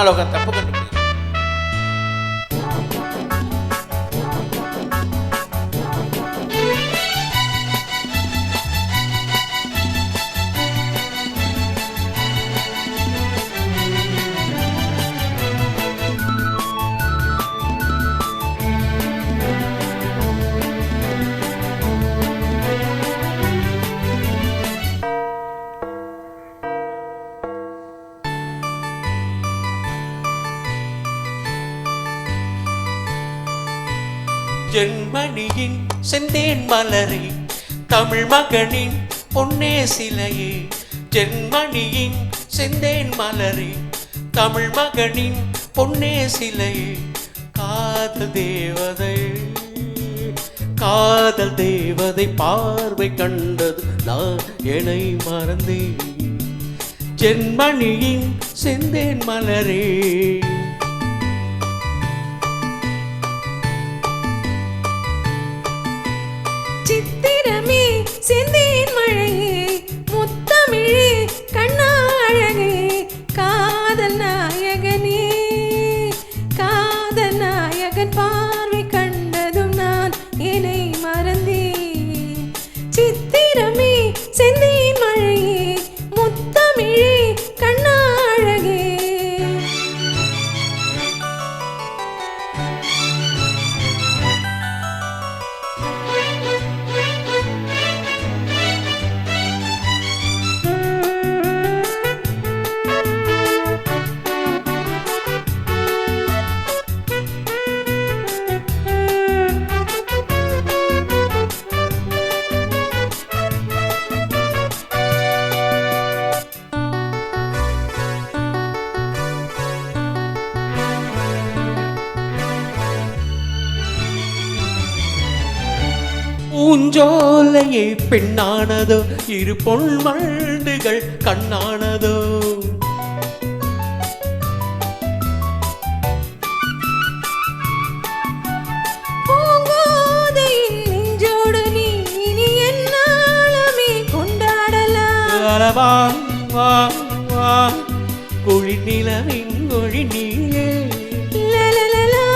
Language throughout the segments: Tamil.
பின்னால் உட்காந்து தப்பு கண்டுபிடிக்கிறேன். ஜென்மணியின் செந்தேன் மலரே, தமிழ் மகனின் பொன்னே சிலையே. ஜென்மணியின் செந்தேன் மலரே, தமிழ் மகனின் பொன்னே சிலையே. காதல் தேவதை, காதல் தேவதை பார்வை கண்டது நான் என்னை மறந்தேன். ஜென்மணியின் செந்தேன் மலரே. சித்திரமே செந்தேன் மழையே, முத்தமிழே கண்ணா அழகே. காதல் நாயகனே, காதல் நாயகன் பார்வை கண்டதும் நான் என்னை மறந்தேன். சித்திரமே செந்தேன் மழையே, முத்தமிழே கண்ணா அழகே. பூஞ்சோலையே பெண்ணானதோ, இரு பொன் மல்டுகள் கண்ணானதோ. பூங்கோதையின் நெஞ்சோடு நீ இனி என்னாலுமே கொண்டாடலாம். வா வா வா, குழி நிலவின் மொழி நீயே. லலலலா,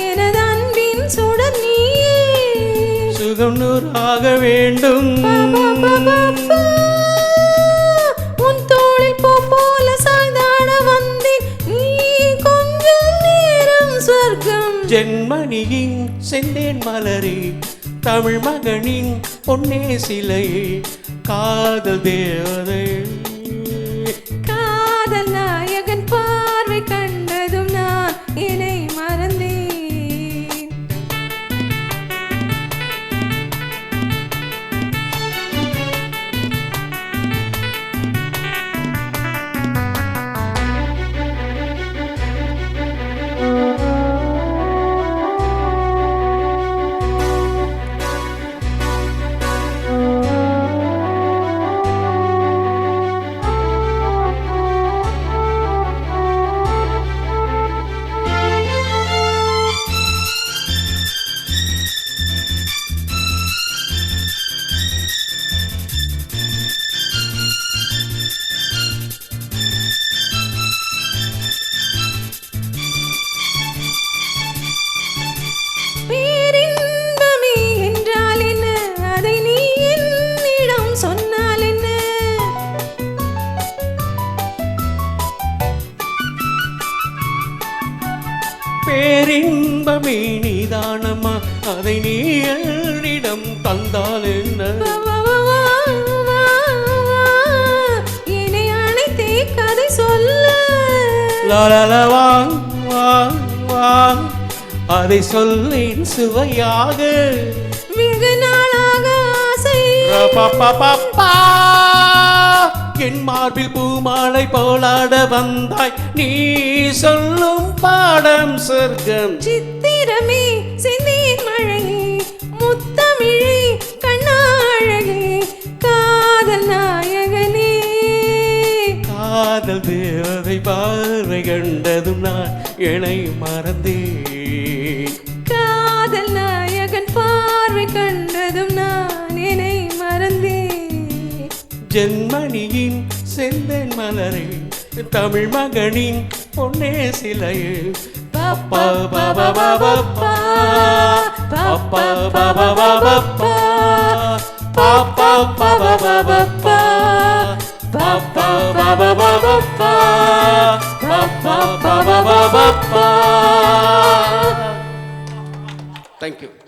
எனது அன்பின் சுடர் நீயே. சுகம் நூறாக வேண்டும். உன் தோளில் பூ போல சாய்ந்தாட வந்தேன், நீ கொஞ்சம் நேரம் சொர்க்கம். ஜென்மணியின் செந்தேன் மலரே, தமிழ் மகனின் பொன்னே சிலையே. காதல் தேவதை, காதல் நாயகன் பார்வை கண்டதும் நான் என்னை மறந்தேன். பேரின்பமே என்றால் என்ன, அதை நீ என்னிடம் சொன்னால் என்ன. பேரின்பமே நீதானம்மா, அதை நீ என்னிடம் தந்தால் என்ன. வா, வா, வா, வா, வா, என்னை அழைத்தே கதை சொல்ல. லலலவா வா வா, அதை சொல்லேன் சுவையாக. வெகு நாளாக ஆசை. பப்பா, என் மார்பில் பூமாலை போலாட வந்தாய், நீ சொல்லும் பாடம் சொர்க்கம். சித்திரமே செந்தேன் மழையே, முத்தமிழே கண்ணா அழகே. காதல் நாயகனே, காதல் தேவதை பார்வை கண்டதும் நான் என்னை மறந்தேன். காதல் நாயகன் பார்வை கண்டதும் நான் என்னை மறந்தேன். ஜென்மணியின் செந்தேன் மலரே, தமிழ் மகனின் பொன்னே சிலையே பப்பா பப்பா பப்பா பப்பா பப்பா பப்பா பப்பா பப்பா பப்பா பப்பா பப்பா பப்பா பப்பா பப்பா பப்பா. தேங்க்யூ.